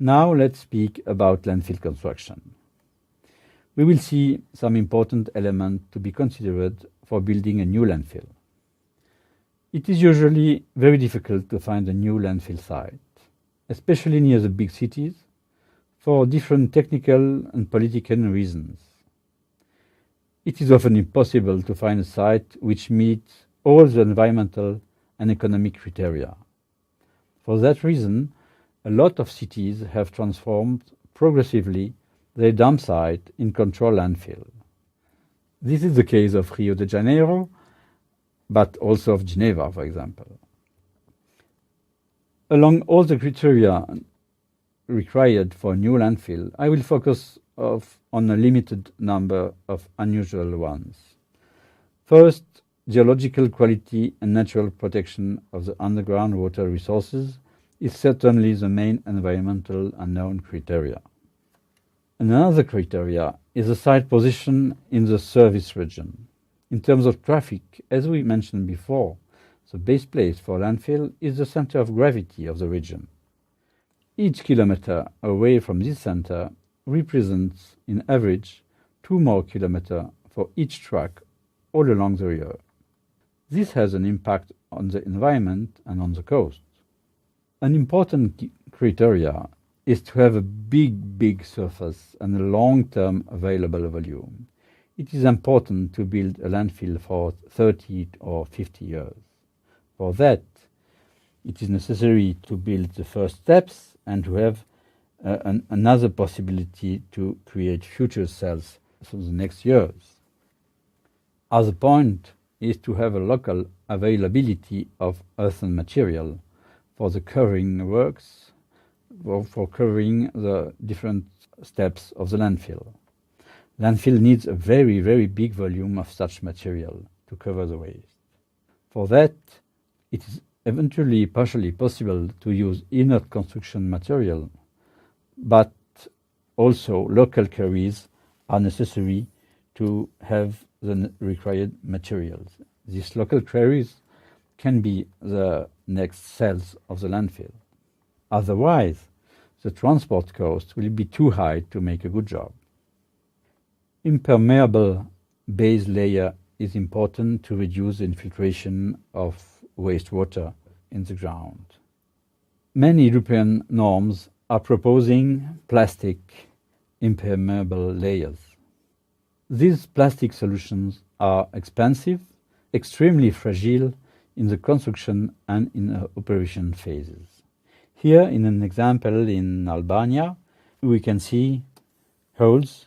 Now let's speak about landfill construction. We will see some important elements to be considered for building a new landfill. It is usually very difficult to find a new landfill site, especially near the big cities, for different technical and political reasons. It is often impossible to find a site which meets all the environmental and economic criteria. For that reason, a lot of cities have transformed progressively their dump site in controlled landfill. This is the case of Rio de Janeiro, but also of Geneva, for example. Along all the criteria required for a new landfill, I will focus on a limited number of unusual ones. First, geological quality and natural protection of the underground water resources is certainly the main environmental unknown criteria. Another criteria is the site position in the service region. In terms of traffic, as we mentioned before, the base place for landfill is the center of gravity of the region. Each kilometer away from this center represents, in average, 2 more kilometers for each truck all along the river. This has an impact on the environment and on the coast. An important criteria is to have a big surface and a long-term available volume. It is important to build a landfill for 30 or 50 years. For that, it is necessary to build the first steps and to have another possibility to create future cells for the next years. Other point is to have a local availability of earthen material for the covering works, or for covering the different steps of the landfill. Landfill needs a very big volume of such material to cover the waste. For that, it is eventually partially possible to use inert construction material, but also local quarries are necessary to have the required materials. These local quarries can be the next cells of the landfill. Otherwise, the transport cost will be too high to make a good job. Impermeable base layer is important to reduce the infiltration of wastewater in the ground. Many European norms are proposing plastic impermeable layers. These plastic solutions are expensive, extremely fragile in the construction and in the operation phases. Here, in an example in Albania, we can see holes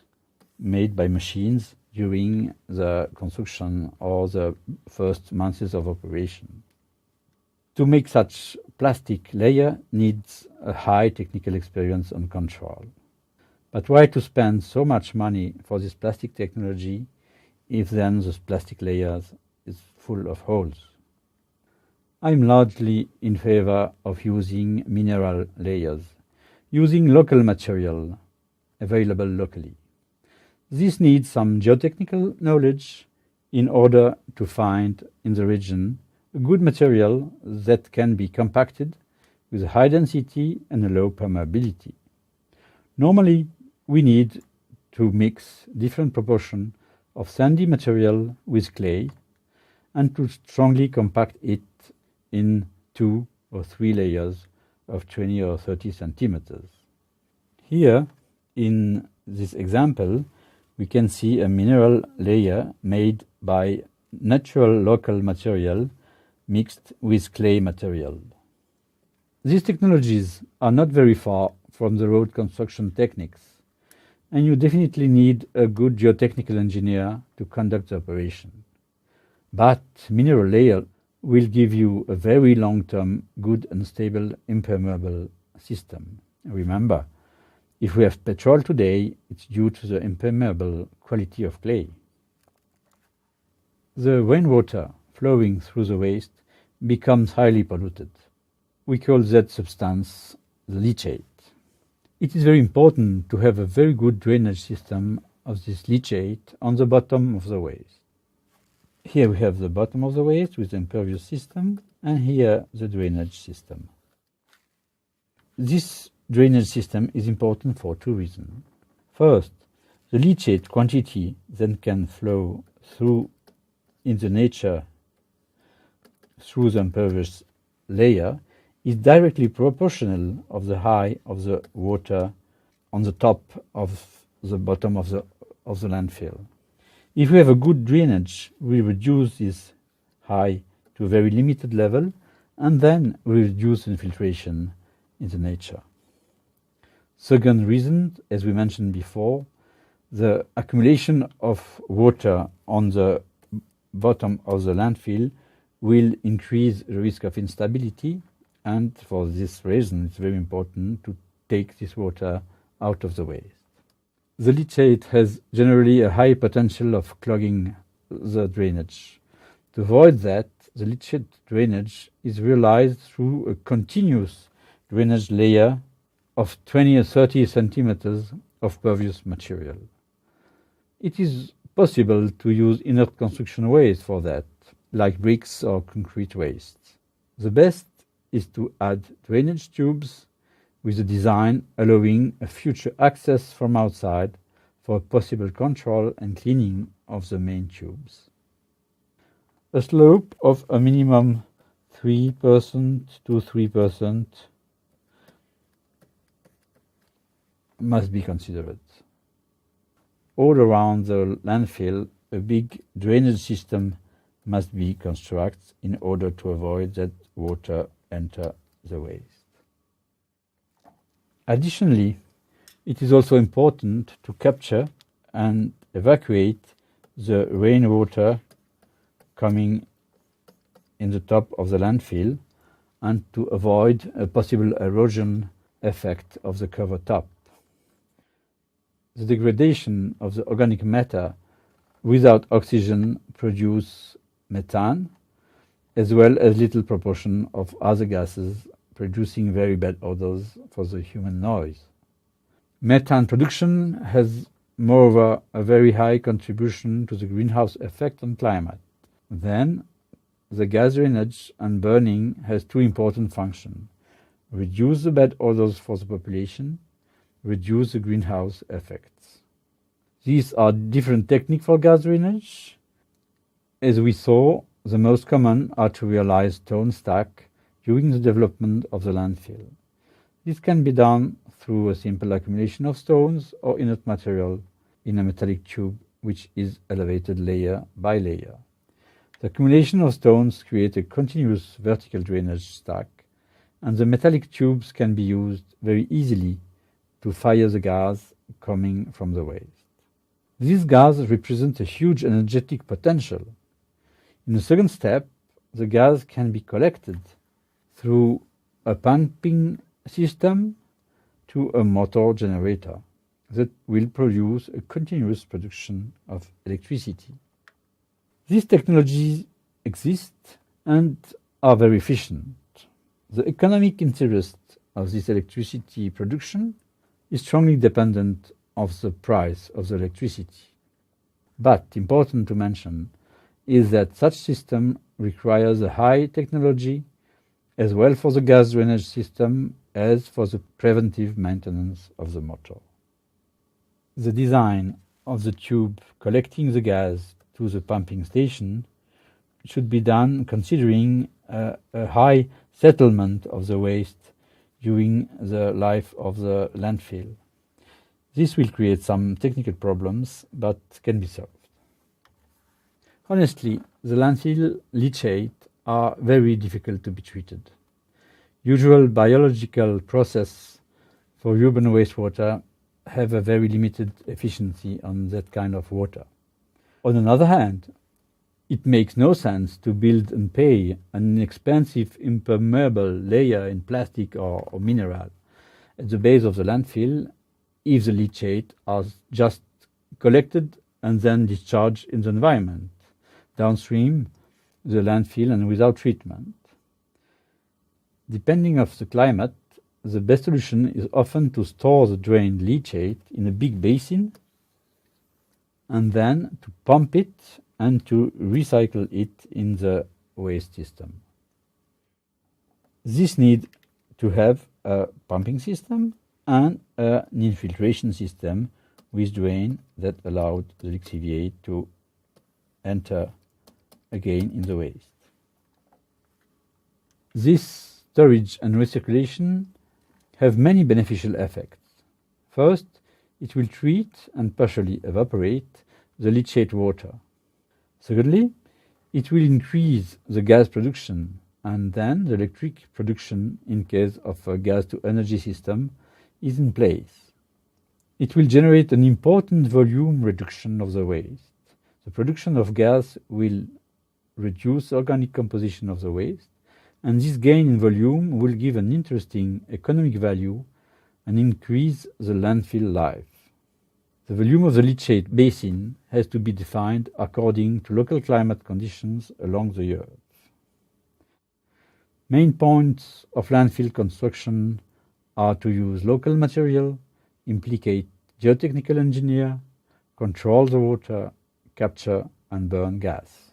made by machines during the construction or the first months of operation. To make such plastic layer needs a high technical experience and control. But why to spend so much money for this plastic technology if then this plastic layer is full of holes? I'm largely in favor of using mineral layers, using local material available locally. This needs some geotechnical knowledge in order to find in the region a good material that can be compacted with a high density and a low permeability. Normally, we need to mix different proportion of sandy material with clay and to strongly compact it in 2 or 3 layers of 20 or 30 centimeters. Here, in this example, we can see a mineral layer made by natural local material mixed with clay material. These technologies are not very far from the road construction techniques, and you definitely need a good geotechnical engineer to conduct the operation. But mineral layer will give you a very long-term, good and stable impermeable system. Remember, if we have petrol today, it's due to the impermeable quality of clay. The rainwater flowing through the waste becomes highly polluted. We call that substance the leachate. It is very important to have a very good drainage system of this leachate on the bottom of the waste. Here we have the bottom of the waste with the impervious system, and here the drainage system. This drainage system is important for two reasons. First, the leachate quantity that can flow through in the nature through the impervious layer is directly proportional of the height of the water on the top of the bottom of the landfill. If we have a good drainage, we reduce this height to a very limited level, and then we reduce infiltration in the nature. Second reason, as we mentioned before, the accumulation of water on the bottom of the landfill will increase the risk of instability, and for this reason it's very important to take this water out of the waste. The leachate has generally a high potential of clogging the drainage. To avoid that, the leachate drainage is realized through a continuous drainage layer of 20 or 30 centimeters of pervious material. It is possible to use inert construction waste for that, like bricks or concrete waste. The best is to add drainage tubes with a design allowing a future access from outside for possible control and cleaning of the main tubes. A slope of a minimum 3% to 3% must be considered. All around the landfill, a big drainage system must be constructed in order to avoid that water enter the waste. Additionally, it is also important to capture and evacuate the rainwater coming in the top of the landfill and to avoid a possible erosion effect of the cover top. The degradation of the organic matter without oxygen produces methane, as well as little proportion of other gases producing very bad odors for the human nose. Methane production has, moreover, a very high contribution to the greenhouse effect on climate. Then, the gas drainage and burning has two important functions: reduce the bad odors for the population, reduce the greenhouse effects. These are different techniques for gas drainage. As we saw, the most common are to realize stone stack during the development of the landfill. This can be done through a simple accumulation of stones or inert material in a metallic tube which is elevated layer by layer. The accumulation of stones creates a continuous vertical drainage stack, and the metallic tubes can be used very easily to fire the gas coming from the waste. These gases represent a huge energetic potential. In the second step, the gas can be collected through a pumping system to a motor generator that will produce a continuous production of electricity. These technologies exist and are very efficient. The economic interest of this electricity production is strongly dependent on the price of the electricity. But important to mention is that such system requires a high technology as well for the gas drainage system as for the preventive maintenance of the motor. The design of the tube collecting the gas to the pumping station should be done considering a high settlement of the waste during the life of the landfill. This will create some technical problems, but can be solved. Honestly, the landfill leachate are very difficult to be treated. Usual biological process for urban wastewater have a very limited efficiency on that kind of water. On the other hand, it makes no sense to build and pay an expensive impermeable layer in plastic or mineral at the base of the landfill if the leachate are just collected and then discharged in the environment, downstream the landfill and without treatment. Depending on the climate, the best solution is often to store the drained leachate in a big basin and then to pump it and to recycle it in the waste system. This needs to have a pumping system and an infiltration system with drain that allowed the lixiviate to enter again in the waste. This storage and recirculation have many beneficial effects. First, it will treat and partially evaporate the leachate water. Secondly, it will increase the gas production and then the electric production in case of a gas-to-energy system is in place. It will generate an important volume reduction of the waste. The production of gas will reduce the organic composition of the waste, and this gain in volume will give an interesting economic value and increase the landfill life. The volume of the leachate basin has to be defined according to local climate conditions along the earth. Main points of landfill construction are to use local material, implicate geotechnical engineer, control the water, capture and burn gas.